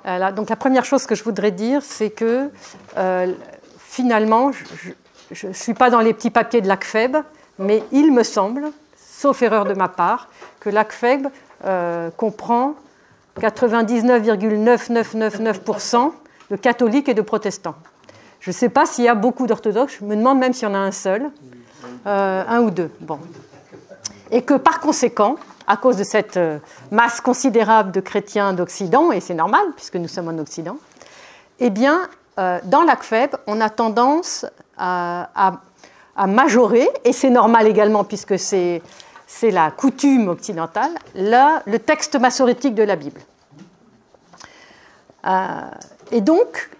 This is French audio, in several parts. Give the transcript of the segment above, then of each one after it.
Donc la première chose que je voudrais dire, c'est que finalement, je ne suis pas dans les petits papiers de l'ACFEB, mais il me semble, sauf erreur de ma part, que l'ACFEB comprend 99,9999% de catholiques et de protestants. Je ne sais pas s'il y a beaucoup d'orthodoxes, je me demande même s'il y en a un seul, un ou deux. Bon. Et que par conséquent, à cause de cette masse considérable de chrétiens d'Occident, et c'est normal puisque nous sommes en Occident, eh bien, dans l'ACFEB, on a tendance à majorer, et c'est normal également puisque c'est la coutume occidentale, le texte massorétique de la Bible. Et donc,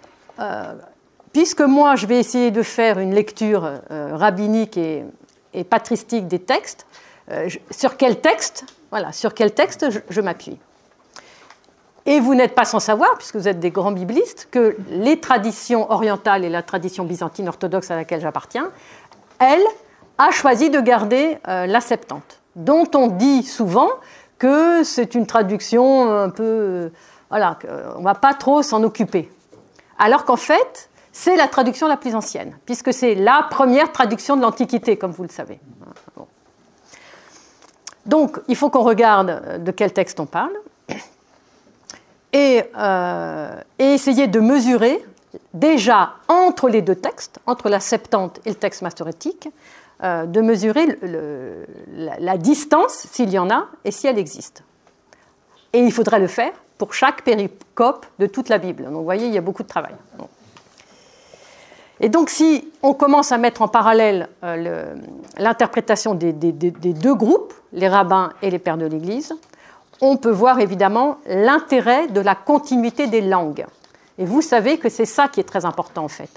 puisque moi, je vais essayer de faire une lecture rabbinique et patristique des textes, sur quel texte je m'appuie. Et vous n'êtes pas sans savoir, puisque vous êtes des grands biblistes, que les traditions orientales et la tradition byzantine orthodoxe à laquelle j'appartiens, elle a choisi de garder la Septante, dont on dit souvent que c'est une traduction un peu... voilà, on ne va pas trop s'en occuper. Alors qu'en fait, c'est la traduction la plus ancienne, puisque c'est la première traduction de l'Antiquité, comme vous le savez. Bon. Donc, il faut qu'on regarde de quel texte on parle et essayer de mesurer déjà entre les deux textes, entre la Septante et le texte massorétique, de mesurer la distance, s'il y en a, et si elle existe. Et il faudrait le faire pour chaque péricope de toute la Bible. Donc, vous voyez, il y a beaucoup de travail. Bon. Et donc, si on commence à mettre en parallèle l'interprétation des deux groupes, les rabbins et les pères de l'Église, on peut voir évidemment l'intérêt de la continuité des langues. Et vous savez que c'est ça qui est très important en fait.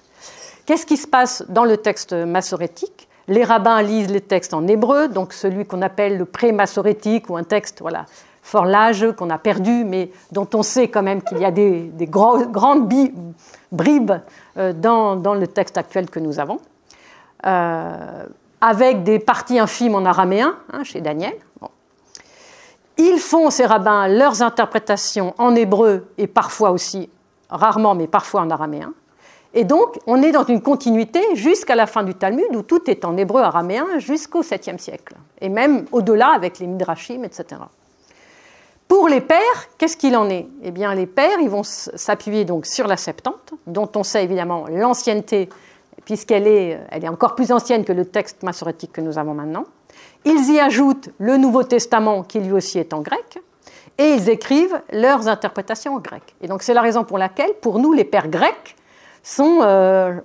Qu'est-ce qui se passe dans le texte massorétique ? Les rabbins lisent les textes en hébreu, donc celui qu'on appelle le pré-massorétique ou un texte fort large qu'on a perdu, mais dont on sait quand même qu'il y a des grandes bribes dans le texte actuel que nous avons, avec des parties infimes en araméen, chez Daniel. Bon. Ils font, ces rabbins, leurs interprétations en hébreu et parfois aussi, rarement, mais parfois en araméen. Et donc, on est dans une continuité jusqu'à la fin du Talmud, où tout est en hébreu araméen jusqu'au 7e siècle, et même au-delà avec les Midrashim, etc. Pour les pères, qu'est-ce qu'il en est ? Eh bien, les pères, ils vont s'appuyer donc sur la Septante, dont on sait évidemment l'ancienneté, puisqu'elle est encore plus ancienne que le texte massorétique que nous avons maintenant. Ils y ajoutent le Nouveau Testament, qui lui aussi est en grec, et ils écrivent leurs interprétations en grec. Et donc, c'est la raison pour laquelle, pour nous, les pères grecs sont,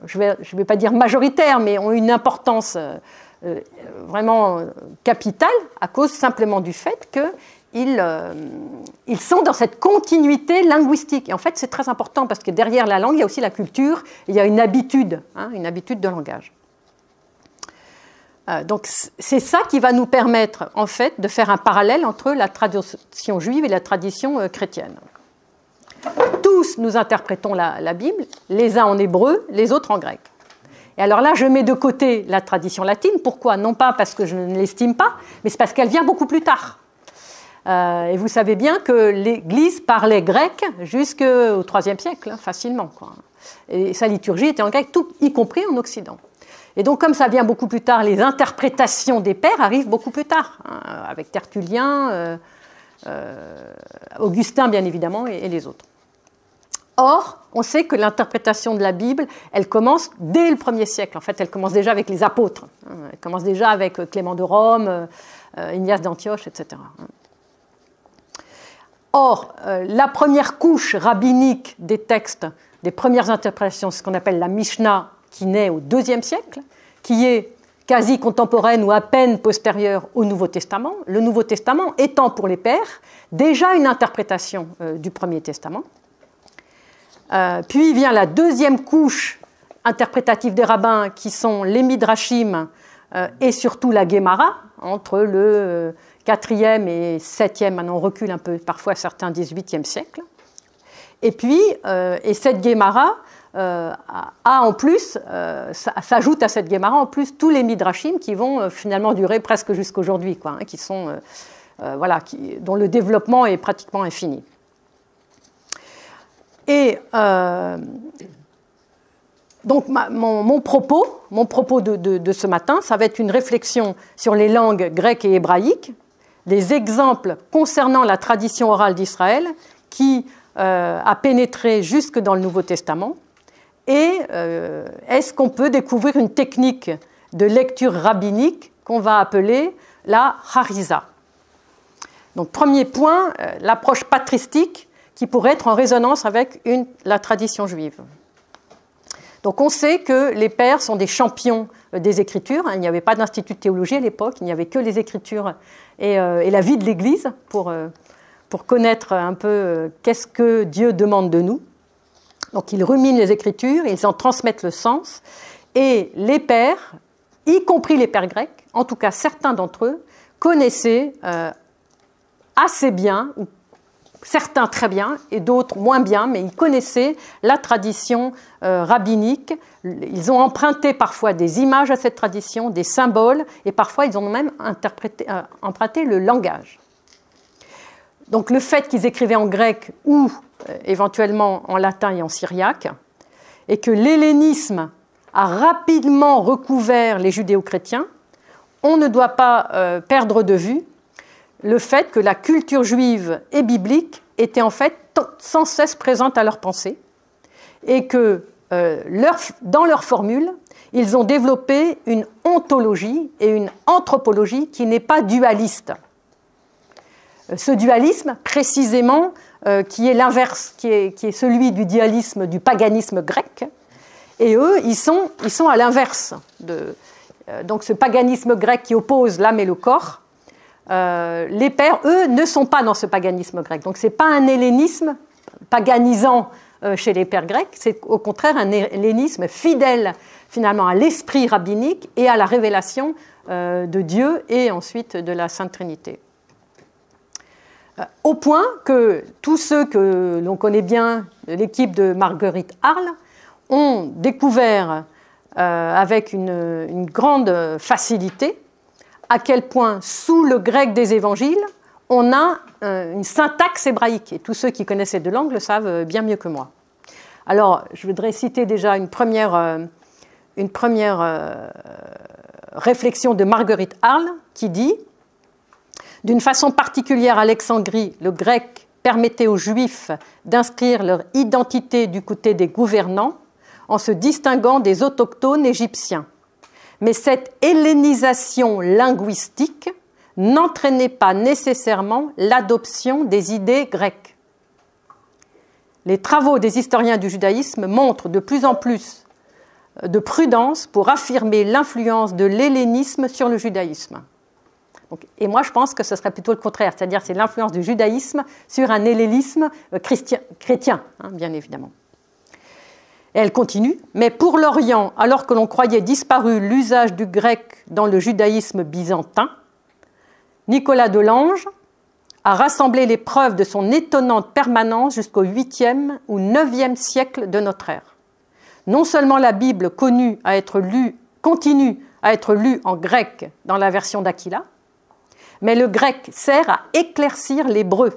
je vais pas dire majoritaires, mais ont une importance vraiment capitale, à cause simplement du fait que ils sont dans cette continuité linguistique. Et en fait, c'est très important parce que derrière la langue, il y a aussi la culture, et il y a une habitude de langage. Donc, c'est ça qui va nous permettre, en fait, de faire un parallèle entre la tradition juive et la tradition chrétienne. Tous, nous interprétons la Bible, les uns en hébreu, les autres en grec. Et alors là, je mets de côté la tradition latine. Pourquoi ? Non pas parce que je ne l'estime pas, mais c'est parce qu'elle vient beaucoup plus tard. Et vous savez bien que l'Église parlait grec jusqu'au IIIe siècle, facilement, quoi. Et sa liturgie était en grec, tout, y compris en Occident. Et donc, comme ça vient beaucoup plus tard, les interprétations des pères arrivent beaucoup plus tard, avec Tertullien, Augustin, bien évidemment, et les autres. Or, on sait que l'interprétation de la Bible, elle commence dès le 1er siècle. En fait, elle commence déjà avec les apôtres. Elle commence déjà avec Clément de Rome, Ignace d'Antioche, etc. Or, la première couche rabbinique des textes, des premières interprétations, c'est ce qu'on appelle la Mishnah, qui naît au IIe siècle, qui est quasi contemporaine ou à peine postérieure au Nouveau Testament, le Nouveau Testament étant pour les pères déjà une interprétation du Premier Testament. Puis vient la deuxième couche interprétative des rabbins, qui sont les Midrashim et surtout la Guémara, entre le 4e et 7e, maintenant on recule un peu, parfois certains 18e siècle. Et puis, cette Guémara a en plus, s'ajoute à cette Guémara en plus tous les Midrashim qui vont finalement durer presque jusqu'aujourd'hui, quoi, qui sont, dont le développement est pratiquement infini. Et donc mon propos de ce matin, ça va être une réflexion sur les langues grecques et hébraïques, les exemples concernant la tradition orale d'Israël qui a pénétré jusque dans le Nouveau Testament, et est-ce qu'on peut découvrir une technique de lecture rabbinique qu'on va appeler la hariza. Donc premier point, l'approche patristique qui pourrait être en résonance avec la tradition juive. Donc on sait que les pères sont des champions des Écritures. Il n'y avait pas d'institut de théologie à l'époque, il n'y avait que les Écritures et la vie de l'Église pour connaître un peu qu'est-ce que Dieu demande de nous. Donc ils ruminent les Écritures, ils en transmettent le sens, et les pères, y compris les pères grecs, en tout cas certains d'entre eux, connaissaient assez bien, ou certains très bien et d'autres moins bien, mais ils connaissaient la tradition rabbinique. Ils ont emprunté parfois des images à cette tradition, des symboles, et parfois ils ont même emprunté le langage. Donc le fait qu'ils écrivaient en grec ou éventuellement en latin et en syriaque, et que l'hellénisme a rapidement recouvert les judéo-chrétiens, on ne doit pas perdre de vue le fait que la culture juive et biblique était en fait sans cesse présente à leur pensée, et que dans leur formule, ils ont développé une ontologie et une anthropologie qui n'est pas dualiste. Ce dualisme, précisément, qui est l'inverse, qui est celui du dualisme du paganisme grec, et eux, ils sont à l'inverse. Donc ce paganisme grec qui oppose l'âme et le corps, les pères, eux, ne sont pas dans ce paganisme grec. Donc ce n'est pas un hellénisme paganisant chez les pères grecs, c'est au contraire un hellénisme fidèle finalement à l'esprit rabbinique et à la révélation de Dieu et ensuite de la Sainte Trinité. Au point que tous ceux que l'on connaît bien, l'équipe de Marguerite Arles, ont découvert avec une grande facilité à quel point, sous le grec des évangiles, on a une syntaxe hébraïque. Et tous ceux qui connaissent ces deux langues le savent bien mieux que moi. Alors, je voudrais citer déjà une première réflexion de Marguerite Arles qui dit « D'une façon particulière à Alexandrie, le grec permettait aux Juifs d'inscrire leur identité du côté des gouvernants en se distinguant des autochtones égyptiens. Mais cette hellénisation linguistique n'entraînait pas nécessairement l'adoption des idées grecques. Les travaux des historiens du judaïsme montrent de plus en plus de prudence pour affirmer l'influence de l'hellénisme sur le judaïsme. » Et moi, je pense que ce serait plutôt le contraire, c'est-à-dire c'est l'influence du judaïsme sur un hellénisme chrétien, bien évidemment. Et elle continue, mais pour l'Orient, alors que l'on croyait disparu l'usage du grec dans le judaïsme byzantin, Nicolas de Lange a rassemblé les preuves de son étonnante permanence jusqu'au 8e ou 9e siècle de notre ère. Non seulement la Bible continue à être lue en grec dans la version d'Aquila, mais le grec sert à éclaircir l'hébreu.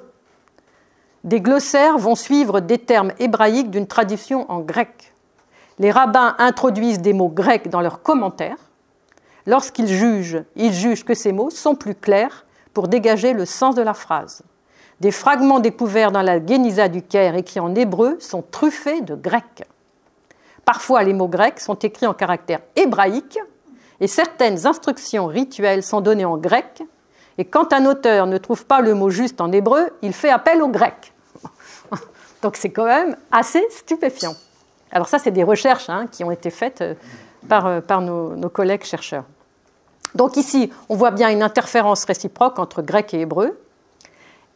Des glossaires vont suivre des termes hébraïques d'une tradition en grec. Les rabbins introduisent des mots grecs dans leurs commentaires. Lorsqu'ils jugent, ils jugent que ces mots sont plus clairs pour dégager le sens de la phrase. Des fragments découverts dans la Guénisa du Caire écrits en hébreu sont truffés de grec. Parfois, les mots grecs sont écrits en caractère hébraïque et certaines instructions rituelles sont données en grec. Et quand un auteur ne trouve pas le mot juste en hébreu, il fait appel au grec. Donc c'est quand même assez stupéfiant. Alors ça, c'est des recherches qui ont été faites par nos collègues chercheurs. Donc ici, on voit bien une interférence réciproque entre grec et hébreu.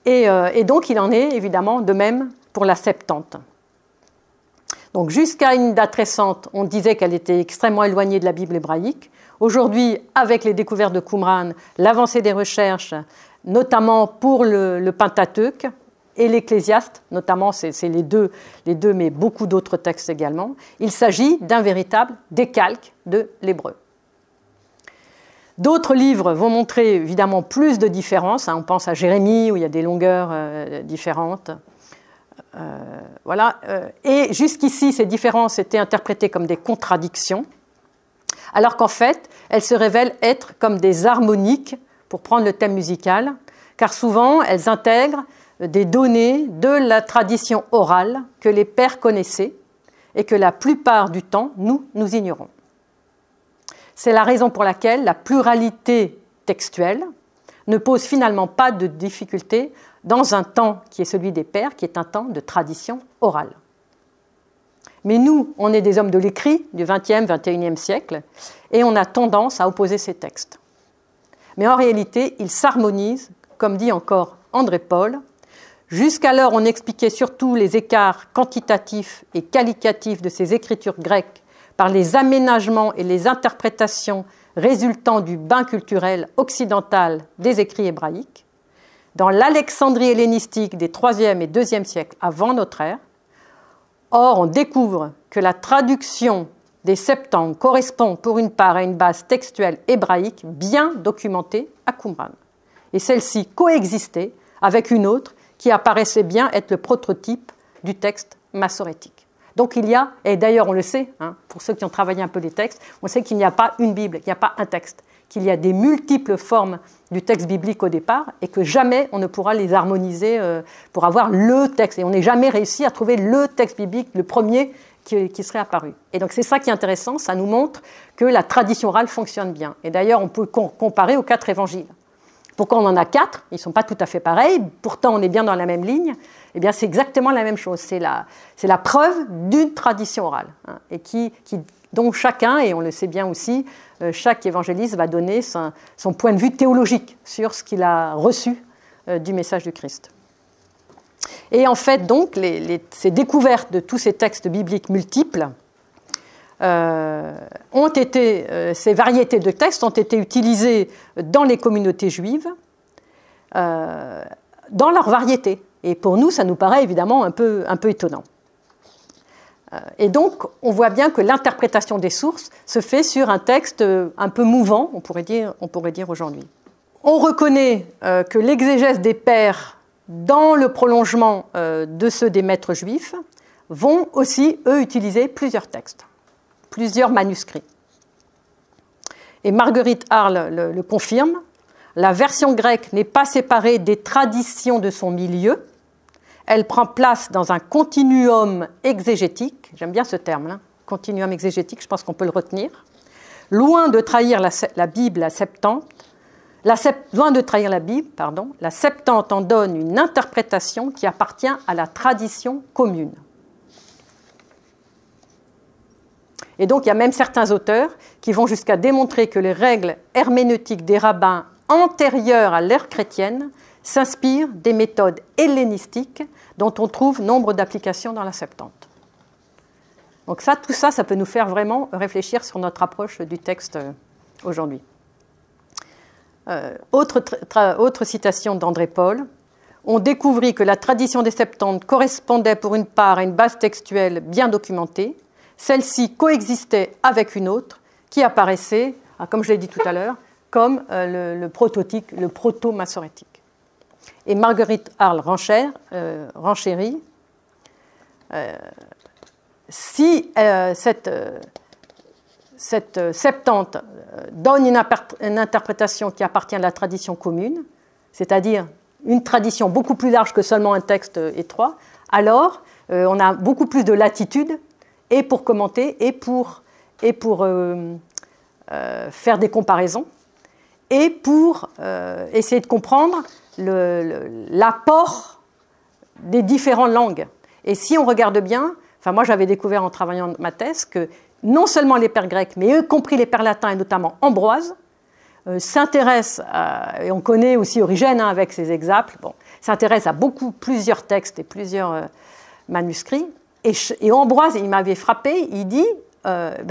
Et donc il en est évidemment de même pour la Septante. Donc jusqu'à une date récente, on disait qu'elle était extrêmement éloignée de la Bible hébraïque. Aujourd'hui, avec les découvertes de Qumran, l'avancée des recherches, notamment pour le Pentateuque et l'Ecclésiaste, notamment c'est les deux, mais beaucoup d'autres textes également, il s'agit d'un véritable décalque de l'hébreu. D'autres livres vont montrer évidemment plus de différences. On pense à Jérémie, où il y a des longueurs différentes. Voilà. Et jusqu'ici, ces différences étaient interprétées comme des contradictions, alors qu'en fait, elles se révèlent être comme des harmoniques, pour prendre le thème musical, car souvent, elles intègrent des données de la tradition orale que les pères connaissaient et que la plupart du temps, nous ignorons. C'est la raison pour laquelle la pluralité textuelle ne pose finalement pas de difficulté dans un temps qui est celui des pères, qui est un temps de tradition orale. Mais nous, on est des hommes de l'écrit du XXe, XXIe siècle, et on a tendance à opposer ces textes. Mais en réalité, ils s'harmonisent, comme dit encore André Paul. Jusqu'alors, on expliquait surtout les écarts quantitatifs et qualitatifs de ces écritures grecques par les aménagements et les interprétations résultant du bain culturel occidental des écrits hébraïques. Dans l'Alexandrie hellénistique des IIIe et IIe siècles avant notre ère, or, on découvre que la traduction des Septante correspond pour une part à une base textuelle hébraïque bien documentée à Qumran. Et celle-ci coexistait avec une autre qui apparaissait bien être le prototype du texte massorétique. Donc il y a, et d'ailleurs on le sait, pour ceux qui ont travaillé un peu les textes, on sait qu'il n'y a pas une Bible, qu'il n'y a pas un texte, qu'il y a des multiples formes du texte biblique au départ et que jamais on ne pourra les harmoniser pour avoir le texte. Et on n'est jamais réussi à trouver le texte biblique, le premier qui serait apparu. Et donc c'est ça qui est intéressant, ça nous montre que la tradition orale fonctionne bien. Et d'ailleurs on peut comparer aux 4 évangiles. Pourquoi on en a 4 ? Ils ne sont pas tout à fait pareils, pourtant on est bien dans la même ligne. Eh bien c'est exactement la même chose, c'est la preuve d'une tradition orale, et dont chacun, et on le sait bien aussi, chaque évangéliste va donner son point de vue théologique sur ce qu'il a reçu du message du Christ. Et en fait, donc, ces découvertes de tous ces textes bibliques multiples ces variétés de textes ont été utilisées dans les communautés juives, dans leur variété. Et pour nous, ça nous paraît évidemment un peu étonnant. Et donc, on voit bien que l'interprétation des sources se fait sur un texte un peu mouvant, on pourrait dire aujourd'hui. On reconnaît que l'exégèse des pères, dans le prolongement de ceux des maîtres juifs, vont aussi, eux, utiliser plusieurs textes, plusieurs manuscrits. Et Marguerite Arles le confirme, la version grecque n'est pas séparée des traditions de son milieu, elle prend place dans un continuum exégétique, j'aime bien ce terme, continuum exégétique, je pense qu'on peut le retenir, loin de trahir la Bible, la Septante, la Septante en donne une interprétation qui appartient à la tradition commune. Et donc, il y a même certains auteurs qui vont jusqu'à démontrer que les règles herméneutiques des rabbins antérieures à l'ère chrétienne s'inspirent des méthodes hellénistiques dont on trouve nombre d'applications dans la Septante. Donc tout ça peut nous faire vraiment réfléchir sur notre approche du texte aujourd'hui. Autre citation d'André Paul. On découvrit que la tradition des Septantes correspondait pour une part à une base textuelle bien documentée. Celle-ci coexistait avec une autre qui apparaissait, comme je l'ai dit tout à l'heure, comme le proto-massorétique. Et Marguerite Arles renchérit, si cette Septante donne une interprétation qui appartient à la tradition commune, c'est-à-dire une tradition beaucoup plus large que seulement un texte étroit, alors on a beaucoup plus de latitude et pour commenter et pour faire des comparaisons et pour essayer de comprendre l'apport des différentes langues. Et si on regarde bien, moi j'avais découvert en travaillant ma thèse que non seulement les pères grecs, mais y compris les pères latins et notamment Ambroise, s'intéressent, et on connaît aussi Origène avec ses exemples, s'intéressent à plusieurs textes et plusieurs manuscrits. Et Ambroise, il m'avait frappé, il dit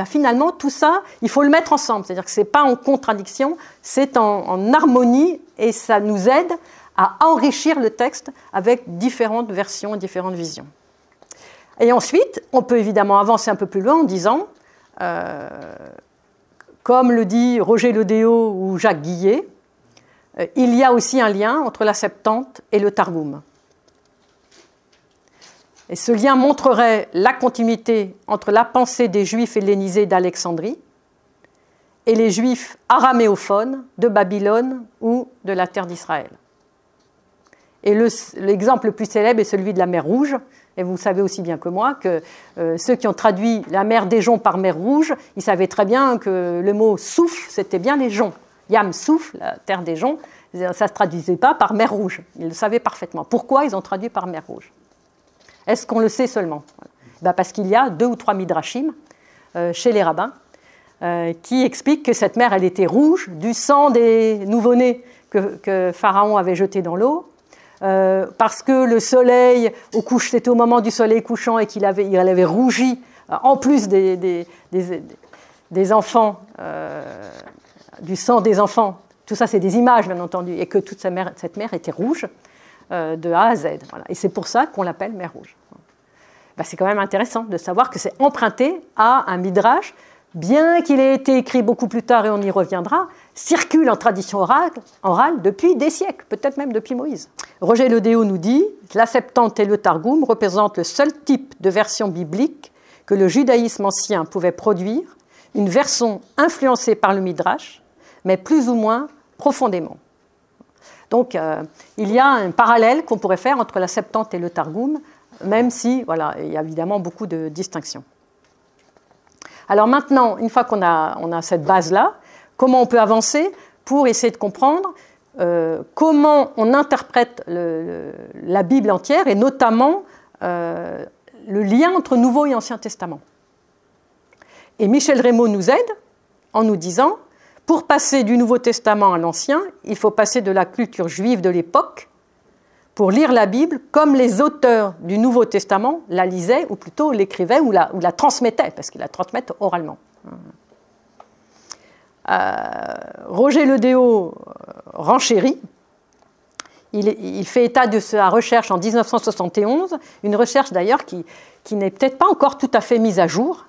finalement tout ça, il faut le mettre ensemble, c'est-à-dire que ce n'est pas en contradiction, c'est en harmonie et ça nous aide à enrichir le texte avec différentes versions et différentes visions. Et ensuite, on peut évidemment avancer un peu plus loin en disant, comme le dit Roger Ledéo ou Jacques Guillet, il y a aussi un lien entre la Septante et le Targum. Et ce lien montrerait la continuité entre la pensée des Juifs hellénisés d'Alexandrie et les Juifs araméophones de Babylone ou de la terre d'Israël. Et l'exemple le plus célèbre est celui de la mer Rouge. Et vous savez aussi bien que moi que ceux qui ont traduit la mer des joncs par mer Rouge, ils savaient très bien que le mot souffle, c'était bien les joncs. Yam souffle, la terre des joncs, ça ne se traduisait pas par mer Rouge. Ils le savaient parfaitement. Pourquoi ils ont traduit par mer Rouge? Est-ce qu'on le sait seulement? Ben parce qu'il y a 2 ou 3 midrashim chez les rabbins qui expliquent que cette mer, elle était rouge du sang des nouveau-nés que Pharaon avait jeté dans l'eau, parce que le soleil, c'était au moment du soleil couchant et il avait rougi, en plus des enfants, du sang des enfants. Tout ça, c'est des images, bien entendu, et que toute cette mer était rouge de A à Z. Voilà. Et c'est pour ça qu'on l'appelle mer Rouge. Ben, c'est quand même intéressant de savoir que c'est emprunté à un midrash, bien qu'il ait été écrit beaucoup plus tard, et on y reviendra, circule en tradition orale depuis des siècles, peut-être même depuis Moïse. Roger Le Déo nous dit « La Septante et le Targum représentent le seul type de version biblique que le judaïsme ancien pouvait produire, une version influencée par le midrash, mais plus ou moins profondément. » Donc, il y a un parallèle qu'on pourrait faire entre la Septante et le Targum, même si, voilà, il y a évidemment beaucoup de distinctions. Alors maintenant, une fois qu'on a cette base-là, comment on peut avancer pour essayer de comprendre comment on interprète la Bible entière, et notamment le lien entre Nouveau et Ancien Testament. Et Michel Rémaud nous aide en nous disant: pour passer du Nouveau Testament à l'Ancien, il faut passer de la culture juive de l'époque pour lire la Bible comme les auteurs du Nouveau Testament la lisaient, ou plutôt l'écrivaient ou la transmettaient, parce qu'ils la transmettent oralement. Roger Le Déo renchérit. Il fait état de sa recherche en 1971, une recherche d'ailleurs qui n'est peut-être pas encore tout à fait mise à jour.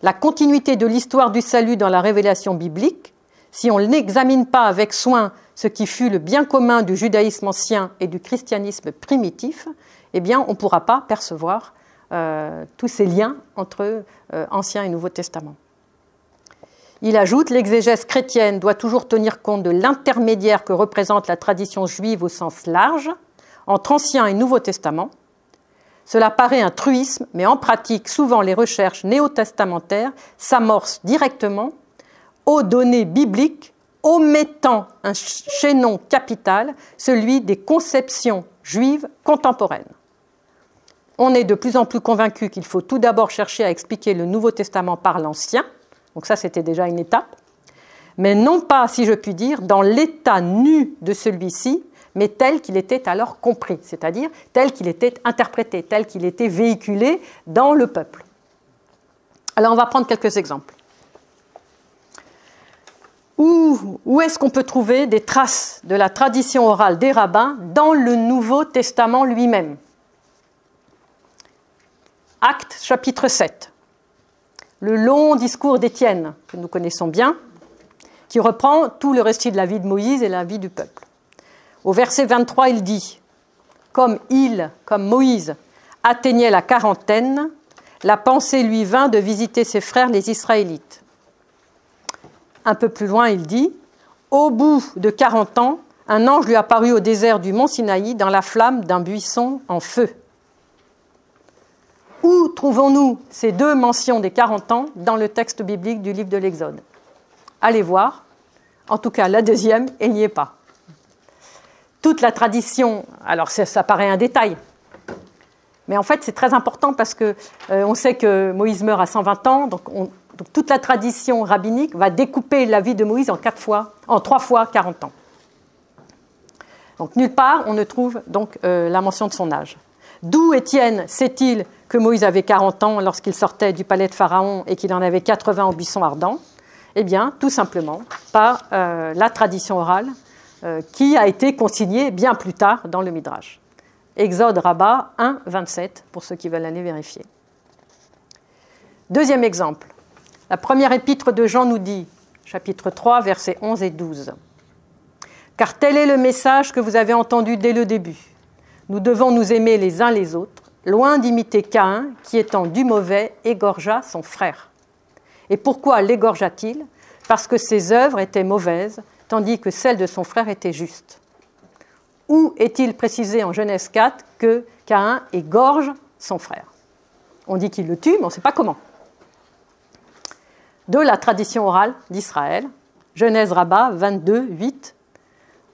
La continuité de l'histoire du salut dans la révélation biblique, si on n'examine pas avec soin ce qui fut le bien commun du judaïsme ancien et du christianisme primitif, eh bien, on ne pourra pas percevoir tous ces liens entre Ancien et Nouveau Testament. Il ajoute: l'exégèse chrétienne doit toujours tenir compte de l'intermédiaire que représente la tradition juive au sens large, entre Ancien et Nouveau Testament. Cela paraît un truisme, mais en pratique, souvent les recherches néo-testamentaires s'amorcent directement aux données bibliques, omettant un chaînon capital, celui des conceptions juives contemporaines. On est de plus en plus convaincu qu'il faut tout d'abord chercher à expliquer le Nouveau Testament par l'Ancien, donc ça c'était déjà une étape, mais non pas, si je puis dire, dans l'état nu de celui-ci, mais tel qu'il était alors compris, c'est-à-dire tel qu'il était interprété, tel qu'il était véhiculé dans le peuple. Alors on va prendre quelques exemples. Où est-ce qu'on peut trouver des traces de la tradition orale des rabbins dans le Nouveau Testament lui-même? Actes chapitre 7, le long discours d'Étienne, que nous connaissons bien, qui reprend tout le récit de la vie de Moïse et la vie du peuple. Au verset 23, il dit: comme Moïse, atteignait la quarantaine, la pensée lui vint de visiter ses frères les Israélites. Un peu plus loin, il dit: au bout de 40 ans, un ange lui apparut au désert du mont Sinaï dans la flamme d'un buisson en feu. Où trouvons-nous ces deux mentions des 40 ans dans le texte biblique du livre de l'Exode? Allez voir. En tout cas, la deuxième, elle n'y est pas. Toute la tradition, alors ça paraît un détail, mais en fait c'est très important parce que on sait que Moïse meurt à 120 ans, donc toute la tradition rabbinique va découper la vie de Moïse en 3 fois 40 ans. Donc nulle part on ne trouve donc la mention de son âge. D'où Étienne sait-il que Moïse avait 40 ans lorsqu'il sortait du palais de Pharaon et qu'il en avait 80 au buisson ardent? Eh bien, tout simplement par la tradition orale qui a été consignée bien plus tard dans le Midrash. Exode Rabbah 1, 27, pour ceux qui veulent aller vérifier. Deuxième exemple. La première épître de Jean nous dit, chapitre 3, versets 11 et 12. « Car tel est le message que vous avez entendu dès le début. Nous devons nous aimer les uns les autres, loin d'imiter Caïn, qui étant du mauvais, égorgea son frère. Et pourquoi l'égorgea-t-il? Parce que ses œuvres étaient mauvaises, tandis que celles de son frère étaient justes. Où est-il précisé en Genèse 4 que Caïn égorge son frère? On dit qu'il le tue, mais on ne sait pas comment. De la tradition orale d'Israël, Genèse Rabbah 22, 8.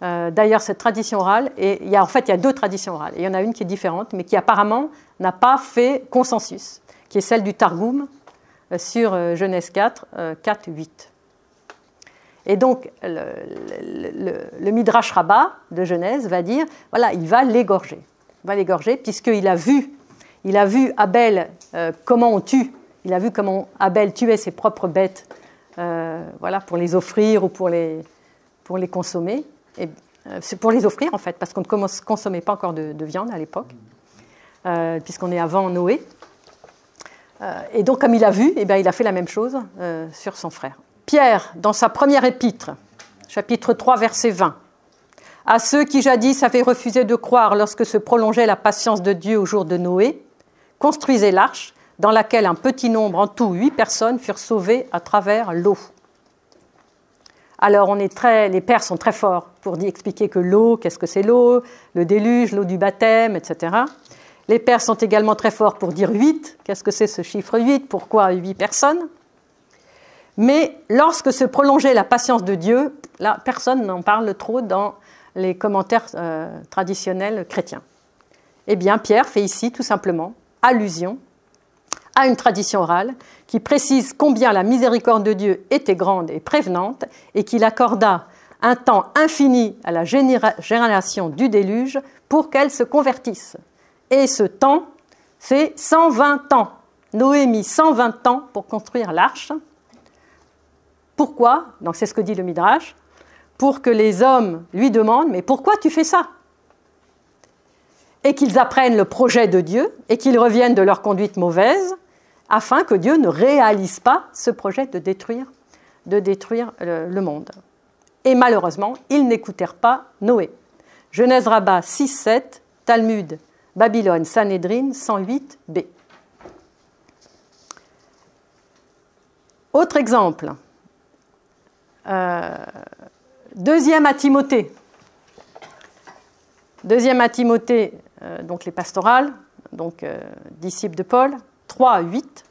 D'ailleurs, cette tradition orale, il y a deux traditions orales. Et il y en a une qui est différente, mais qui apparemment n'a pas fait consensus, qui est celle du Targum sur Genèse 4, 4, 8. Et donc, le Midrash Rabbah de Genèse va dire, voilà, il va l'égorger. Il va l'égorger puisqu'il a vu Abel, comment on tue. Il a vu comment Abel tuait ses propres bêtes, voilà, pour les offrir ou pour les consommer. C'est pour les offrir, en fait, parce qu'on ne consommait pas encore de viande à l'époque, puisqu'on est avant Noé. Et donc, comme il a vu, il a fait la même chose sur son frère. Pierre, dans sa première épître, chapitre 3, verset 20, « À ceux qui jadis avaient refusé de croire lorsque se prolongeait la patience de Dieu au jour de Noé, construisez l'arche, dans laquelle un petit nombre, en tout 8 personnes, furent sauvées à travers l'eau. » Alors, les pères sont très forts pour expliquer que l'eau, qu'est-ce que c'est l'eau, le déluge, l'eau du baptême, etc. Les pères sont également très forts pour dire 8, qu'est-ce que c'est ce chiffre 8, pourquoi 8 personnes. Mais lorsque se prolongeait la patience de Dieu, là, personne n'en parle trop dans les commentaires traditionnels chrétiens. Eh bien, Pierre fait ici tout simplement allusion à une tradition orale qui précise combien la miséricorde de Dieu était grande et prévenante et qu'il accorda un temps infini à la génération du déluge pour qu'elle se convertisse. Et ce temps, c'est 120 ans. Noé mit 120 ans pour construire l'arche. Pourquoi? Donc c'est ce que dit le Midrash. Pour que les hommes lui demandent « Mais pourquoi tu fais ça ?» Et qu'ils apprennent le projet de Dieu et qu'ils reviennent de leur conduite mauvaise afin que Dieu ne réalise pas ce projet de détruire le monde. Et malheureusement, ils n'écoutèrent pas Noé. Genèse Rabbah 6, 7, Talmud, Babylone, Sanhédrin 108b. Autre exemple. Deuxième à Timothée. Deuxième à Timothée, donc les pastorales, donc disciples de Paul, 3, 8.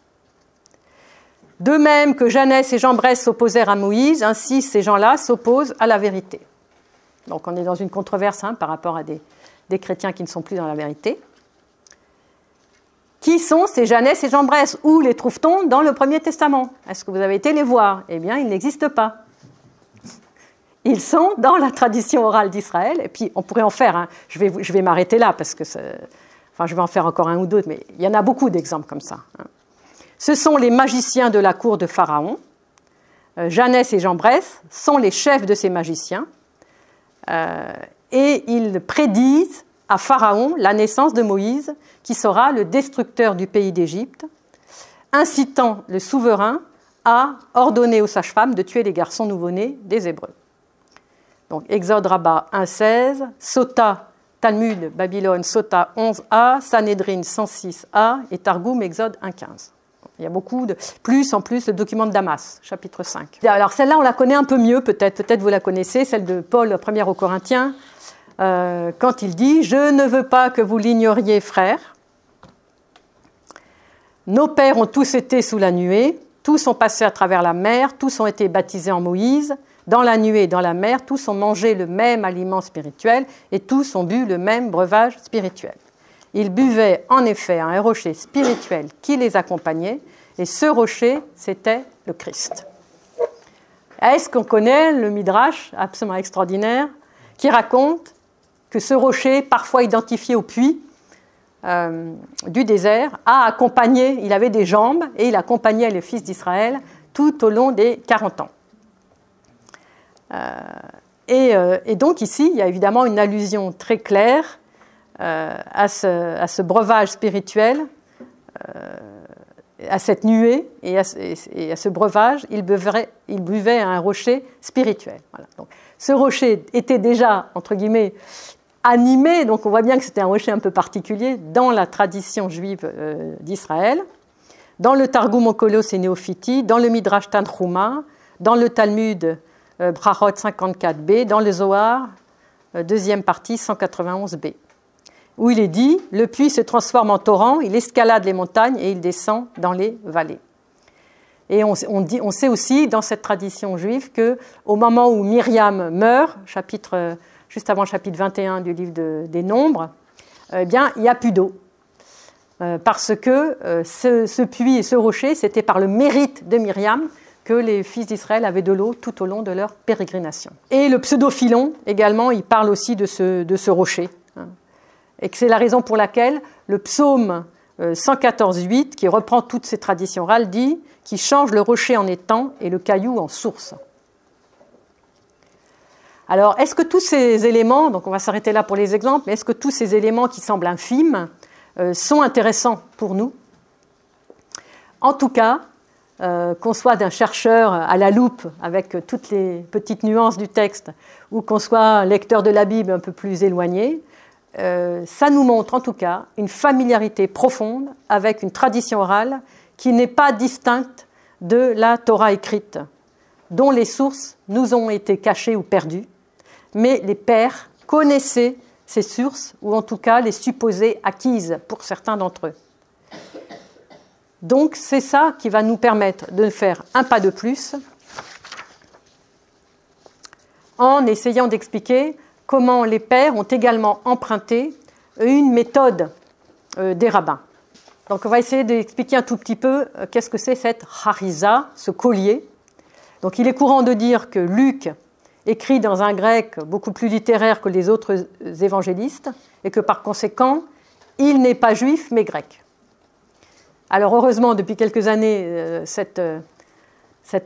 De même que Janès et Jambres s'opposèrent à Moïse, ainsi ces gens-là s'opposent à la vérité. Donc on est dans une controverse par rapport à des chrétiens qui ne sont plus dans la vérité. Qui sont ces Janès et Jambres? Où les trouve-t-on dans le Premier Testament? Est-ce que vous avez été les voir? Eh bien, ils n'existent pas. Ils sont dans la tradition orale d'Israël, et puis on pourrait en faire, je vais m'arrêter là, parce que je vais en faire encore un ou deux, mais il y en a beaucoup d'exemples comme ça. Ce sont les magiciens de la cour de Pharaon. Janès et Jambres sont les chefs de ces magiciens, et ils prédisent à Pharaon la naissance de Moïse, qui sera le destructeur du pays d'Égypte, incitant le souverain à ordonner aux sages-femmes de tuer les garçons nouveau-nés des Hébreux. Donc, Exode Rabbah 1.16, Sota, Talmud, Babylone, Sota 11a, Sanhédrin 106a et Targum, Exode 1.15. Il y a beaucoup de... En plus, le document de Damas, chapitre 5. Alors, celle-là, on la connaît un peu mieux, peut-être vous la connaissez, celle de Paul, 1er aux Corinthiens, quand il dit « Je ne veux pas que vous l'ignoriez, frères. Nos pères ont tous été sous la nuée, tous ont passé à travers la mer, tous ont été baptisés en Moïse. Dans la nuée et dans la mer, tous ont mangé le même aliment spirituel et tous ont bu le même breuvage spirituel. Ils buvaient en effet un rocher spirituel qui les accompagnait et ce rocher, c'était le Christ. » Est-ce qu'on connaît le Midrash, absolument extraordinaire, qui raconte que ce rocher, parfois identifié au puits du désert, a accompagné, il avait des jambes et il accompagnait les fils d'Israël tout au long des 40 ans. Et donc ici, il y a évidemment une allusion très claire à ce breuvage spirituel, à cette nuée et à ce breuvage. Il buvait un rocher spirituel. Voilà. Donc, ce rocher était déjà, entre guillemets, animé, donc on voit bien que c'était un rocher un peu particulier dans la tradition juive d'Israël, dans le Targum Onkelos et Néophiti, dans le Midrash Tanchuma, dans le Talmud Brachot 54b, dans le Zohar, deuxième partie 191b, où il est dit « Le puits se transforme en torrent, il escalade les montagnes et il descend dans les vallées ». Et on sait aussi dans cette tradition juive qu'au moment où Myriam meurt, juste avant le chapitre 21 du livre des Nombres, eh bien, il n'y a plus d'eau. Parce que ce puits et ce rocher, c'était par le mérite de Myriam que les fils d'Israël avaient de l'eau tout au long de leur pérégrination. Et le pseudo-Philon, également, il parle aussi de ce rocher. Et que c'est la raison pour laquelle le psaume 114.8, qui reprend toutes ces traditions orales, dit « qui change le rocher en étang et le caillou en source ». Alors, est-ce que tous ces éléments, donc on va s'arrêter là pour les exemples, mais est-ce que tous ces éléments qui semblent infimes sont intéressants pour nous? En tout cas, qu'on soit d'un chercheur à la loupe avec toutes les petites nuances du texte ou qu'on soit un lecteur de la Bible un peu plus éloigné, ça nous montre en tout cas une familiarité profonde avec une tradition orale qui n'est pas distincte de la Torah écrite, dont les sources nous ont été cachées ou perdues, mais les pères connaissaient ces sources, ou en tout cas les supposaient acquises pour certains d'entre eux. Donc c'est ça qui va nous permettre de faire un pas de plus en essayant d'expliquer comment les pères ont également emprunté une méthode des rabbins. Donc on va essayer d'expliquer un tout petit peu qu'est-ce que c'est cette hariza, ce collier. Donc il est courant de dire que Luc écrit dans un grec beaucoup plus littéraire que les autres évangélistes et que par conséquent, il n'est pas juif mais grec. Alors heureusement, depuis quelques années, cet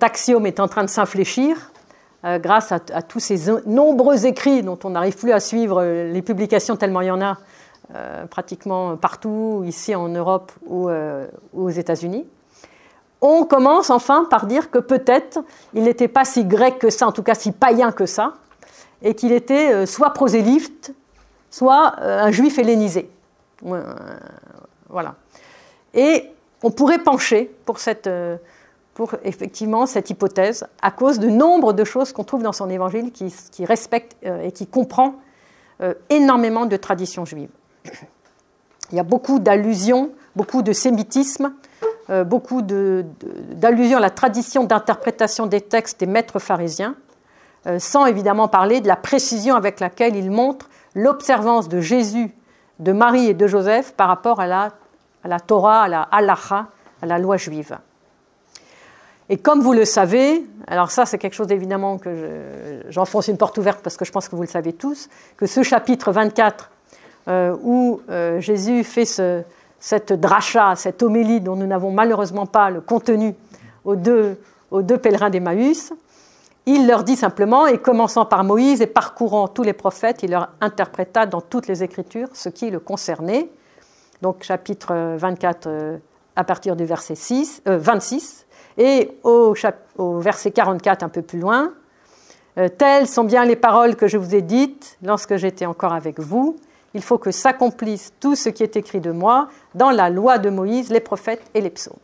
axiome est en train de s'infléchir grâce à tous ces nombreux écrits dont on n'arrive plus à suivre les publications tellement il y en a pratiquement partout, ici en Europe ou aux États-Unis. On commence enfin par dire que peut-être il n'était pas si grec que ça, en tout cas si païen que ça, et qu'il était soit prosélyte, soit un juif hellénisé. Voilà. Et on pourrait pencher pour effectivement cette hypothèse à cause du nombre de choses qu'on trouve dans son évangile qui respecte et qui comprend énormément de traditions juives. Il y a beaucoup d'allusions, beaucoup de sémitisme, beaucoup d'allusions à la tradition d'interprétation des textes des maîtres pharisiens, sans évidemment parler de la précision avec laquelle ils montrent l'observance de Jésus, de Marie et de Joseph par rapport à la Torah, à la halacha, à la loi juive. Et comme vous le savez, alors ça c'est quelque chose évidemment que j'enfonce une porte ouverte parce que je pense que vous le savez tous, que ce chapitre 24 où Jésus fait cette dracha, cette homélie dont nous n'avons malheureusement pas le contenu aux deux pèlerins d'Emmaüs, il leur dit simplement, et commençant par Moïse et parcourant tous les prophètes, il leur interpréta dans toutes les Écritures ce qui le concernait. Donc chapitre 24 à partir du verset 26, et au verset 44 un peu plus loin, « Telles sont bien les paroles que je vous ai dites lorsque j'étais encore avec vous. Il faut que s'accomplisse tout ce qui est écrit de moi dans la loi de Moïse, les prophètes et les psaumes. »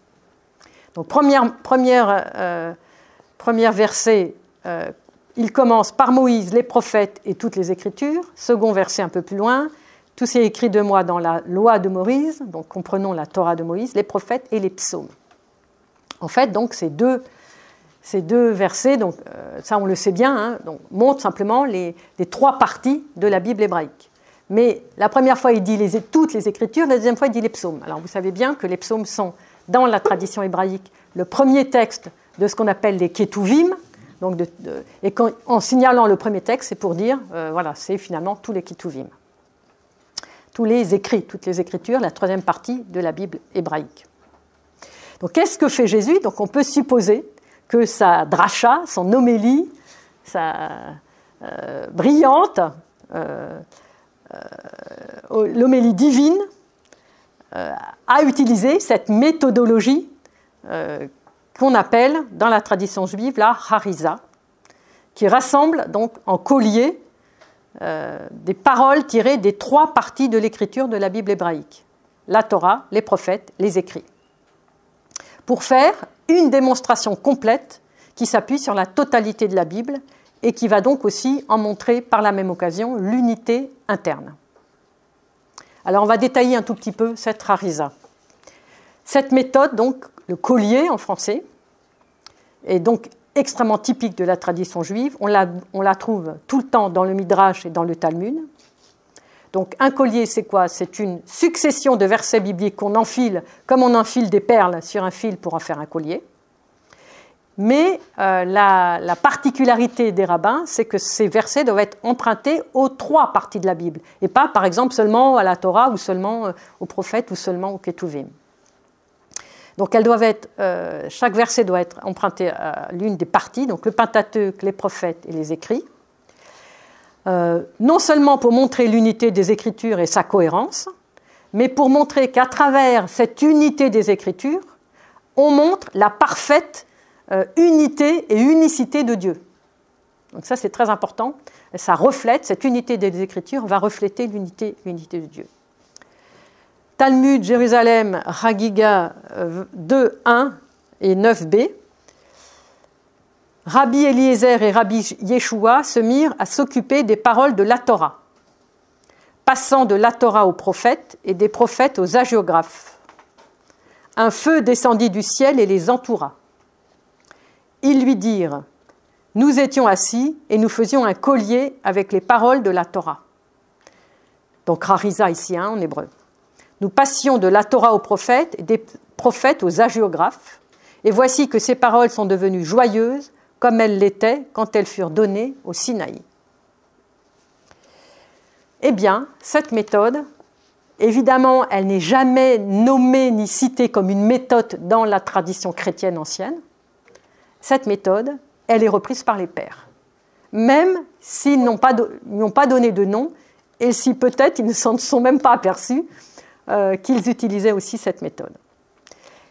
Donc premier verset, il commence par Moïse, les prophètes et toutes les Écritures. Second verset un peu plus loin, tout ce qui est écrit de moi dans la loi de Moïse, donc comprenons la Torah de Moïse, les prophètes et les psaumes. En fait, donc ces deux versets, donc, ça on le sait bien, hein, donc, montrent simplement les trois parties de la Bible hébraïque. Mais la première fois, il dit toutes les Écritures, la deuxième fois, il dit les psaumes. Alors vous savez bien que les psaumes sont, dans la tradition hébraïque, le premier texte de ce qu'on appelle les Ketuvim, donc et en signalant le premier texte, c'est pour dire, voilà, c'est finalement tous les Ketuvim. Tous les écrits, toutes les Écritures, la troisième partie de la Bible hébraïque. Donc qu'est-ce que fait Jésus? Donc on peut supposer que sa dracha, son homélie, sa brillante, l'homélie divine, a utilisé cette méthodologie qu'on appelle dans la tradition juive la hariza, qui rassemble donc en collier des paroles tirées des 3 parties de l'écriture de la Bible hébraïque, la Torah, les prophètes, les écrits, pour faire une démonstration complète qui s'appuie sur la totalité de la Bible et qui va donc aussi en montrer par la même occasion l'unité interne. Alors on va détailler un tout petit peu cette rarisa. Cette méthode, donc le collier en français, est donc extrêmement typique de la tradition juive. On la trouve tout le temps dans le Midrash et dans le Talmud. Donc un collier, c'est quoi? C'est une succession de versets bibliques qu'on enfile comme on enfile des perles sur un fil pour en faire un collier. Mais la particularité des rabbins, c'est que ces versets doivent être empruntés aux 3 parties de la Bible, et pas par exemple seulement à la Torah, ou seulement aux prophètes, ou seulement aux Ketuvim. Donc elles doivent être, chaque verset doit être emprunté à l'une des parties, donc le Pentateuque, les prophètes et les écrits, non seulement pour montrer l'unité des Écritures et sa cohérence, mais pour montrer qu'à travers cette unité des Écritures, on montre la parfaite unité et unicité de Dieu. Donc ça c'est très important, ça reflète, cette unité des Écritures va refléter l'unité de Dieu. Talmud, Jérusalem, Chagiga 2, 1 et 9b. Rabbi Eliezer et Rabbi Yeshua se mirent à s'occuper des paroles de la Torah, passant de la Torah aux prophètes et des prophètes aux hagiographes. Un feu descendit du ciel et les entoura. Ils lui dirent: nous étions assis et nous faisions un collier avec les paroles de la Torah. Donc Rarisa ici, en hébreu. Nous passions de la Torah aux prophètes et des prophètes aux hagiographes, et voici que ces paroles sont devenues joyeuses comme elles l'étaient quand elles furent données au Sinaï. Eh bien, cette méthode, évidemment, elle n'est jamais nommée ni citée comme une méthode dans la tradition chrétienne ancienne. Cette méthode, elle est reprise par les pères, même s'ils n'ont pas donné de nom, et si peut-être ils ne s'en sont même pas aperçus qu'ils utilisaient aussi cette méthode.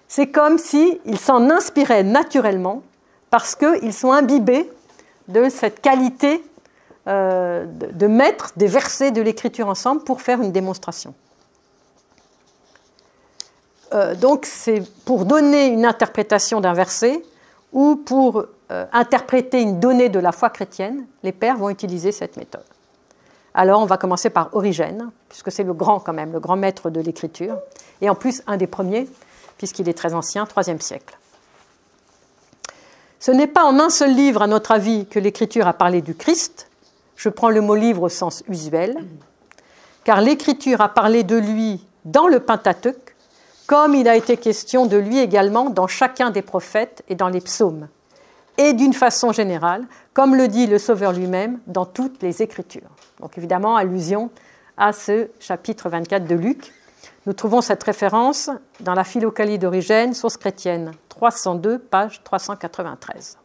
C'est comme s'ils s'en inspiraient naturellement parce qu'ils sont imbibés de cette qualité de mettre des versets de l'Écriture ensemble pour faire une démonstration. Donc c'est pour donner une interprétation d'un verset ou pour interpréter une donnée de la foi chrétienne, les pères vont utiliser cette méthode. Alors on va commencer par Origène, puisque c'est le grand quand même, le grand maître de l'Écriture, et en plus un des premiers, puisqu'il est très ancien, 3e siècle. Ce n'est pas en un seul livre, à notre avis, que l'Écriture a parlé du Christ. Je prends le mot livre au sens usuel, car l'Écriture a parlé de lui dans le Pentateuque, comme il a été question de lui également dans chacun des prophètes et dans les psaumes, et d'une façon générale, comme le dit le Sauveur lui-même, dans toutes les Écritures. Donc évidemment, allusion à ce chapitre 24 de Luc. Nous trouvons cette référence dans la Philokalie d'Origène, source chrétienne, 302, page 393.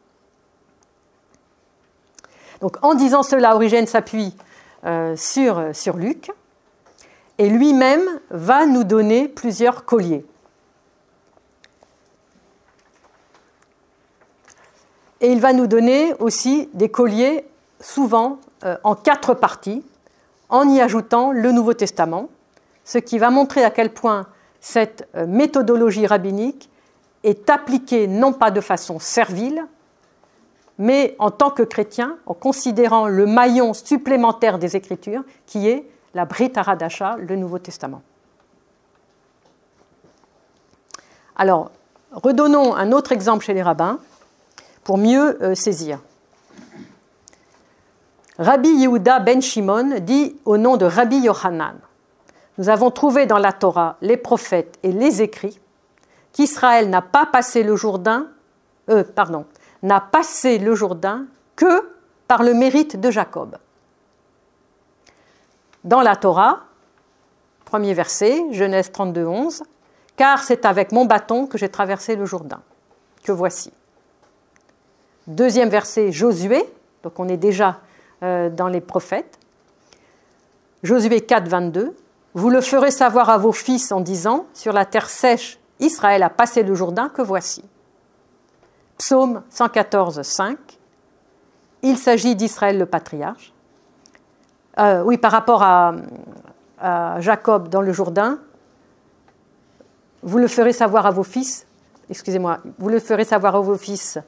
Donc en disant cela, Origène s'appuie sur Luc, et lui-même va nous donner plusieurs colliers. Et il va nous donner aussi des colliers, souvent en 4 parties, en y ajoutant le Nouveau Testament, ce qui va montrer à quel point cette méthodologie rabbinique est appliquée non pas de façon servile, mais en tant que chrétien, en considérant le maillon supplémentaire des Écritures, qui est la Brit Hadasha, le Nouveau Testament. Alors, redonnons un autre exemple chez les rabbins, pour mieux saisir. Rabbi Yehuda ben Shimon dit au nom de Rabbi Yochanan: nous avons trouvé dans la Torah, les prophètes et les écrits qu'Israël n'a passé le Jourdain que par le mérite de Jacob. Dans la Torah, premier verset, Genèse 32, 11, car c'est avec mon bâton que j'ai traversé le Jourdain, que voici. Deuxième verset, Josué, donc on est déjà dans les prophètes. Josué 4, 22, vous le ferez savoir à vos fils en disant, sur la terre sèche, Israël a passé le Jourdain, que voici. Psaume 114, 5, il s'agit d'Israël le patriarche. Oui, par rapport à Jacob dans le Jourdain, vous le ferez savoir à vos fils, excusez-moi, vous le ferez savoir à vos fils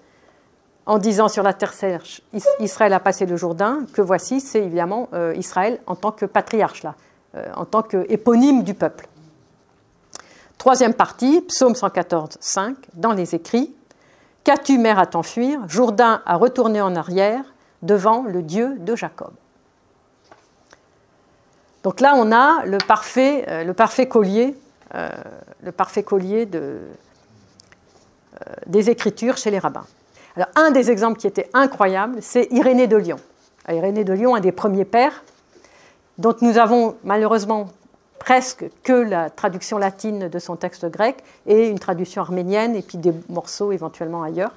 en disant sur la terre sèche, Israël a passé le Jourdain, que voici, c'est évidemment Israël en tant que patriarche, là, en tant qu'éponyme du peuple. Troisième partie, psaume 114, 5, dans les écrits. Qu'as-tu, mer, à t'enfuir? Jourdain a retourné en arrière devant le Dieu de Jacob. Donc là, on a le parfait collier des Écritures chez les rabbins. Alors, un des exemples qui était incroyable, c'est Irénée de Lyon. Irénée de Lyon, un des premiers pères, dont nous avons malheureusement presque que la traduction latine de son texte grec et une traduction arménienne et puis des morceaux éventuellement ailleurs.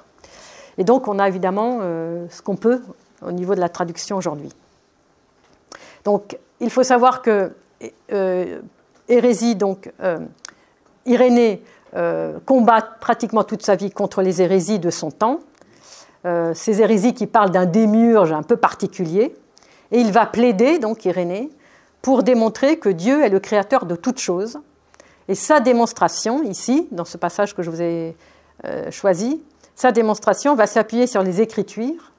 Et donc, on a évidemment ce qu'on peut au niveau de la traduction aujourd'hui. Donc, il faut savoir que Irénée combat pratiquement toute sa vie contre les hérésies de son temps, ces hérésies qui parlent d'un démiurge un peu particulier, et il va plaider, donc Irénée, pour démontrer que Dieu est le créateur de toutes choses. Et sa démonstration, ici, dans ce passage que je vous ai choisi, sa démonstration va s'appuyer sur les Écritures,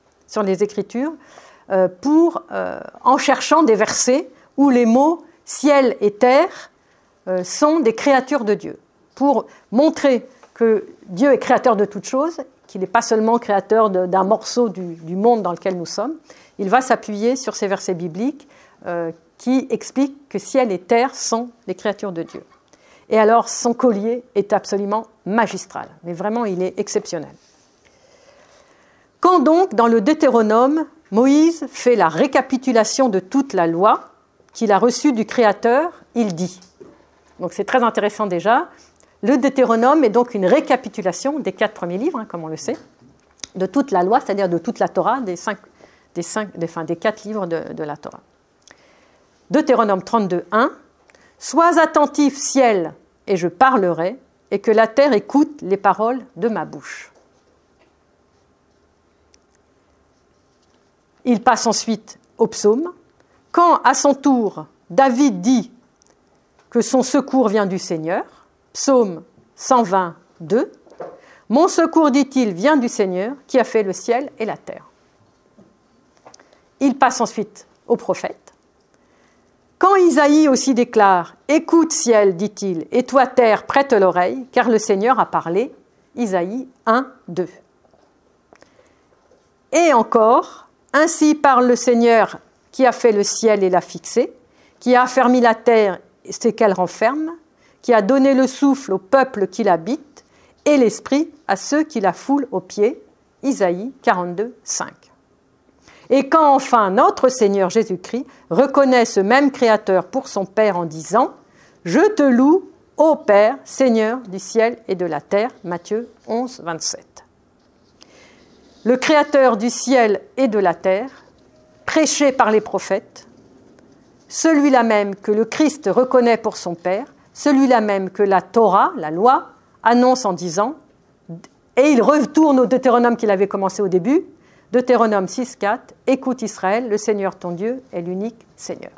en cherchant des versets où les mots « ciel » et « terre » sont des créatures de Dieu, pour montrer que Dieu est créateur de toutes choses, qu'il n'est pas seulement créateur d'un morceau du monde dans lequel nous sommes. Il va s'appuyer sur ces versets bibliques qui expliquent que ciel et terre sont les créatures de Dieu. Et alors, son collier est absolument magistral, mais vraiment, il est exceptionnel. Quand donc, dans le Deutéronome, Moïse fait la récapitulation de toute la loi qu'il a reçue du Créateur, il dit, donc c'est très intéressant déjà, le Deutéronome est donc une récapitulation des 4 premiers livres, comme on le sait, de toute la loi, c'est-à-dire de toute la Torah, des 4 livres de la Torah. Deutéronome 32, 1, « Sois attentif, ciel, et je parlerai, et que la terre écoute les paroles de ma bouche. » Il passe ensuite au psaume. Quand, à son tour, David dit que son secours vient du Seigneur, psaume 122, « Mon secours, dit-il, vient du Seigneur qui a fait le ciel et la terre. » Il passe ensuite au prophète. Quand Isaïe aussi déclare « Écoute, ciel, dit-il, et toi, terre, prête l'oreille, car le Seigneur a parlé. » Isaïe 1, 2. Et encore, « Ainsi parle le Seigneur qui a fait le ciel et l'a fixé, qui a affermi la terre et ce qu'elle renferme, qui a donné le souffle au peuple qui l'habite et l'esprit à ceux qui la foulent aux pieds. » Isaïe 42, 5. Et quand enfin notre Seigneur Jésus-Christ reconnaît ce même Créateur pour son Père en disant « Je te loue, ô Père, Seigneur du ciel et de la terre » Matthieu 11, 27. Le Créateur du ciel et de la terre, prêché par les prophètes, celui-là même que le Christ reconnaît pour son Père, celui-là même que la Torah, la loi, annonce en disant, et il retourne au Deutéronome qu'il avait commencé au début, Deutéronome 6, 4, « Écoute Israël, le Seigneur ton Dieu est l'unique Seigneur. »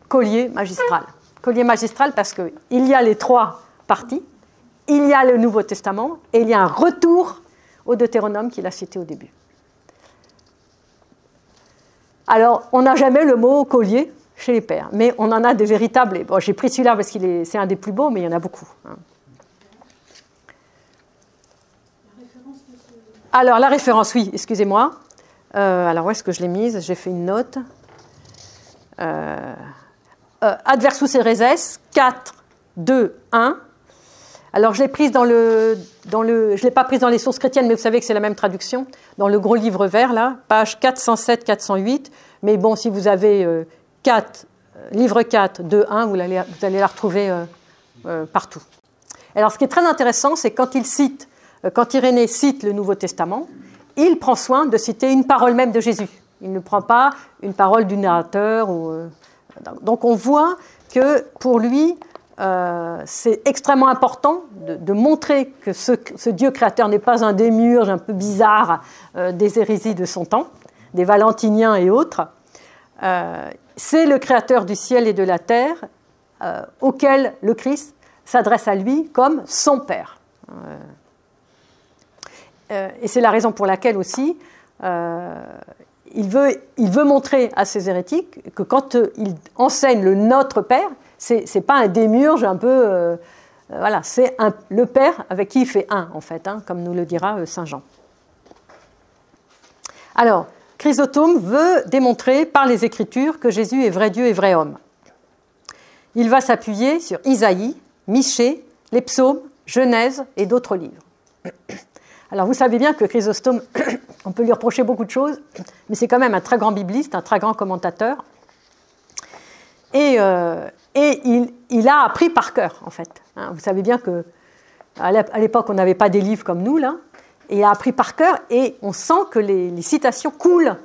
Collier magistral. Collier magistral parce qu'il y a les 3 parties, il y a le Nouveau Testament et il y a un retour au Deutéronome qu'il a cité au début. Alors, on n'a jamais le mot collier chez les pères, mais on en a des véritables. Bon, j'ai pris celui-là parce que c'est un des plus beaux, mais il y en a beaucoup. Alors, la référence, oui, excusez-moi. Alors, où est-ce que je l'ai mise? J'ai fait une note. Adversus Ereses, 4, 2, 1. Alors, je l'ai prise je l'ai pas prise dans les sources chrétiennes, mais vous savez que c'est la même traduction, dans le gros livre vert, là, page 407, 408. Mais bon, si vous avez livre 4, 2, 1, vous allez la retrouver partout. Alors, ce qui est très intéressant, c'est quand Irénée cite le Nouveau Testament, il prend soin de citer une parole même de Jésus. Il ne prend pas une parole du narrateur. Donc on voit que pour lui, c'est extrêmement important de montrer que ce Dieu créateur n'est pas un démiurge un peu bizarre des hérésies de son temps, des valentiniens et autres, c'est le créateur du ciel et de la terre, auquel le Christ s'adresse à lui comme son Père. Et c'est la raison pour laquelle aussi il veut montrer à ces hérétiques que quand il enseigne le Notre Père, c'est pas un démiurge un peu... voilà, c'est le Père avec qui il fait un, en fait, hein, comme nous le dira Saint Jean. Alors, Chrysostome veut démontrer par les Écritures que Jésus est vrai Dieu et vrai homme. Il va s'appuyer sur Isaïe, Michée, les psaumes, Genèse et d'autres livres. Alors, vous savez bien que Chrysostome, on peut lui reprocher beaucoup de choses, mais c'est quand même un très grand bibliste, un très grand commentateur. Et il a appris par cœur, en fait. Vous savez bien qu'à l'époque, on n'avait pas des livres comme nous, là. Et il a appris par cœur, et on sent que les citations coulent.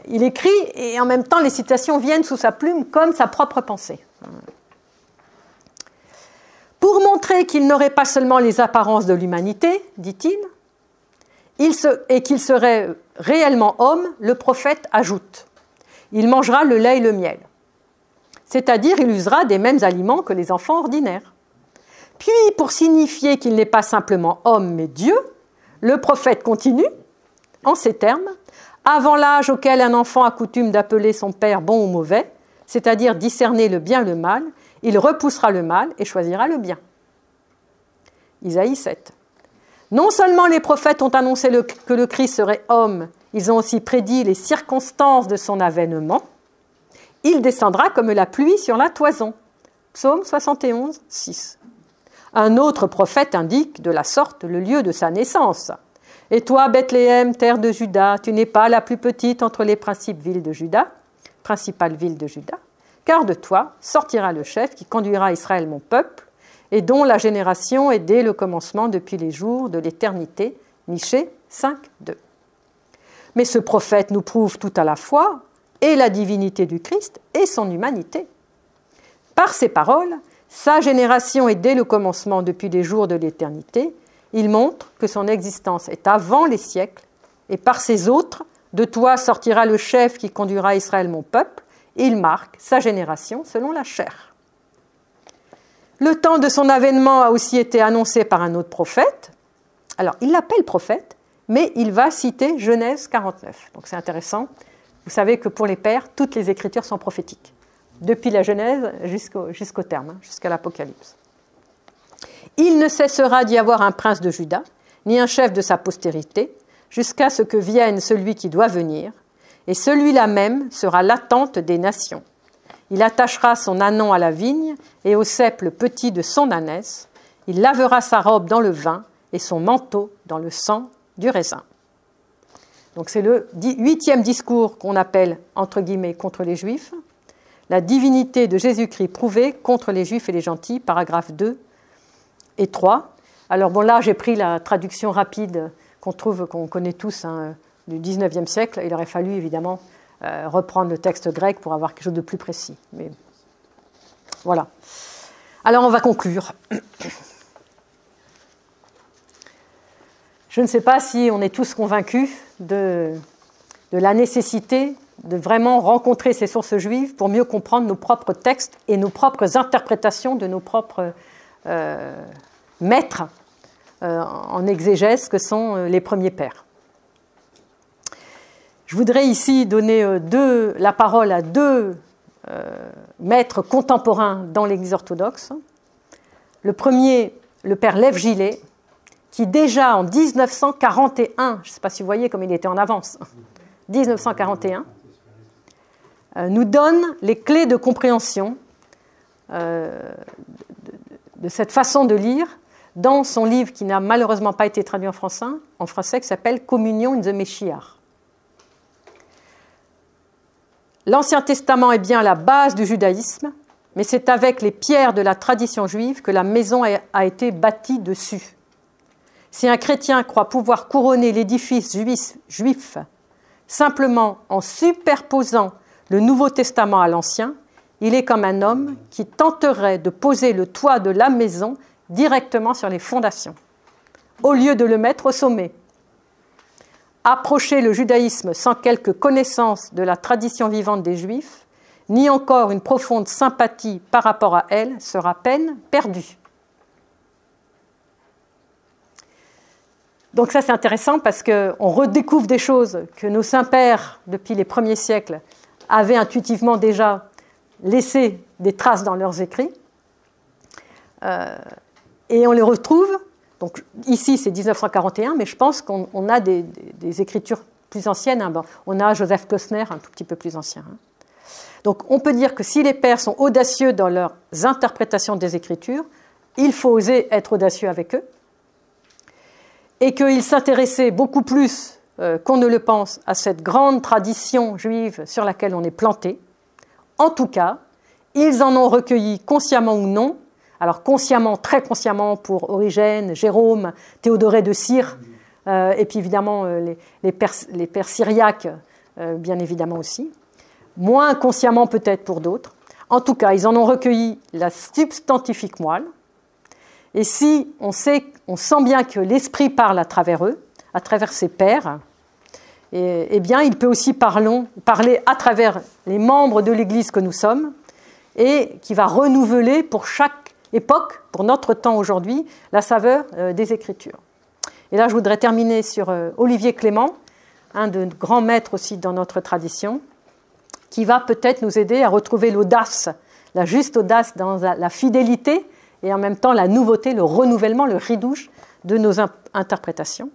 Il écrit, et en même temps, les citations viennent sous sa plume comme sa propre pensée. Pour montrer qu'il n'aurait pas seulement les apparences de l'humanité, dit-il, et qu'il serait réellement homme, le prophète ajoute « Il mangera le lait et le miel ». C'est-à-dire, il usera des mêmes aliments que les enfants ordinaires. Puis, pour signifier qu'il n'est pas simplement homme, mais Dieu, le prophète continue, en ces termes, « Avant l'âge auquel un enfant a coutume d'appeler son père bon ou mauvais, c'est-à-dire discerner le bien et le mal, il repoussera le mal et choisira le bien. » Isaïe 7. Non seulement les prophètes ont annoncé que le Christ serait homme, ils ont aussi prédit les circonstances de son avènement. Il descendra comme la pluie sur la toison. Psaume 71, 6. Un autre prophète indique de la sorte le lieu de sa naissance. Et toi, Bethléem, terre de Juda, tu n'es pas la plus petite entre les principales villes de Juda, car de toi sortira le chef qui conduira Israël, mon peuple, et dont la génération est dès le commencement depuis les jours de l'éternité. Michée 5, 2. Mais ce prophète nous prouve tout à la fois et la divinité du Christ et son humanité. Par ces paroles, sa génération est dès le commencement depuis les jours de l'éternité. Il montre que son existence est avant les siècles, et par ces autres, de toi sortira le chef qui conduira Israël, mon peuple, et il marque sa génération selon la chair. Le temps de son avènement a aussi été annoncé par un autre prophète. Alors, il l'appelle prophète, mais il va citer Genèse 49. Donc, c'est intéressant. Vous savez que pour les pères, toutes les Écritures sont prophétiques, depuis la Genèse jusqu'au terme, jusqu'à l'Apocalypse. Il ne cessera d'y avoir un prince de Juda, ni un chef de sa postérité, jusqu'à ce que vienne celui qui doit venir, et celui-là même sera l'attente des nations. Il attachera son ânon à la vigne et au cep le petit de son ânesse. Il lavera sa robe dans le vin et son manteau dans le sang du raisin. Donc c'est le 8e discours qu'on appelle, entre guillemets, contre les Juifs. La divinité de Jésus-Christ prouvée contre les Juifs et les gentils, paragraphes 2 et 3. Alors bon, là, j'ai pris la traduction rapide qu'on connaît tous, hein, du 19e siècle. Il aurait fallu, évidemment, reprendre le texte grec pour avoir quelque chose de plus précis. Mais voilà. Alors, on va conclure. Je ne sais pas si on est tous convaincus de la nécessité de vraiment rencontrer ces sources juives pour mieux comprendre nos propres textes et nos propres interprétations de nos propres maîtres en exégèse que sont les premiers pères. Je voudrais ici donner la parole à deux maîtres contemporains dans l'Église orthodoxe. Le premier, le père Lev Gillet, qui déjà en 1941, je ne sais pas si vous voyez comme il était en avance, 1941, nous donne les clés de compréhension de cette façon de lire dans son livre qui n'a malheureusement pas été traduit en français qui s'appelle « Communion in the Meshiach ». L'Ancien Testament est bien la base du judaïsme, mais c'est avec les pierres de la tradition juive que la maison a été bâtie dessus. Si un chrétien croit pouvoir couronner l'édifice juif simplement en superposant le Nouveau Testament à l'Ancien, il est comme un homme qui tenterait de poser le toit de la maison directement sur les fondations, au lieu de le mettre au sommet. approcher le judaïsme sans quelque connaissance de la tradition vivante des Juifs, ni encore une profonde sympathie par rapport à elle, sera peine perdue. Donc ça, c'est intéressant parce qu'on redécouvre des choses que nos saints-pères, depuis les premiers siècles, avaient intuitivement déjà laissé des traces dans leurs écrits. Et on les retrouve. Donc ici, c'est 1941, mais je pense qu'on a des écritures plus anciennes. Bon, on a Joseph Kostner, un tout petit peu plus ancien. Donc on peut dire que si les pères sont audacieux dans leurs interprétations des Écritures, il faut oser être audacieux avec eux, et qu'ils s'intéressaient beaucoup plus qu'on ne le pense à cette grande tradition juive sur laquelle on est planté. En tout cas, ils en ont recueilli consciemment ou non, alors consciemment, très consciemment pour Origène, Jérôme, Théodoré de Cire, et puis évidemment les pères syriaques, bien évidemment aussi. Moins consciemment peut-être pour d'autres. En tout cas, ils en ont recueilli la substantifique moelle. Et si on sent bien que l'esprit parle à travers eux, à travers ses pairs, eh bien, il peut aussi parler à travers les membres de l'Église que nous sommes, et qui va renouveler pour chaque époque, pour notre temps aujourd'hui, la saveur des Écritures. Et là, je voudrais terminer sur Olivier Clément, un de nos grands maîtres aussi dans notre tradition, qui va peut-être nous aider à retrouver l'audace, la juste audace dans la fidélité et en même temps la nouveauté, le renouvellement, le ridouche de nos interprétations.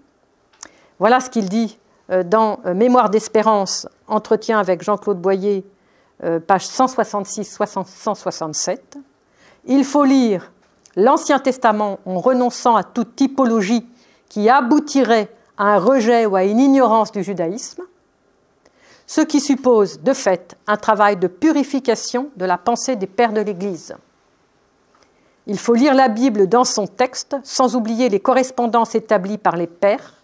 Voilà ce qu'il dit dans Mémoire d'espérance, entretien avec Jean-Claude Boyer, page 166-167. Il faut lire l'Ancien Testament en renonçant à toute typologie qui aboutirait à un rejet ou à une ignorance du judaïsme, ce qui suppose de fait un travail de purification de la pensée des pères de l'Église. Il faut lire la Bible dans son texte, sans oublier les correspondances établies par les pères,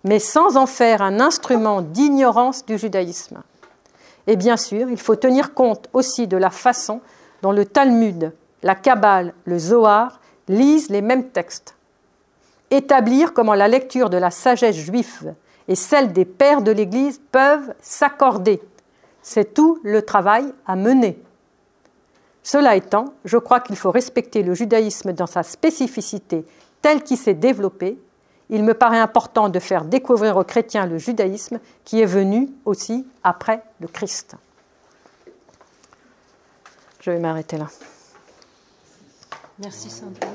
mais sans en faire un instrument d'ignorance du judaïsme. Et bien sûr, il faut tenir compte aussi de la façon dont le Talmud, la Kabbale, le Zohar lisent les mêmes textes. Établir comment la lecture de la sagesse juive et celle des pères de l'Église peuvent s'accorder. C'est tout le travail à mener. Cela étant, je crois qu'il faut respecter le judaïsme dans sa spécificité telle qu'il s'est développé. Il me paraît important de faire découvrir aux chrétiens le judaïsme qui est venu aussi après le Christ. Je vais m'arrêter là. Merci Sandrine.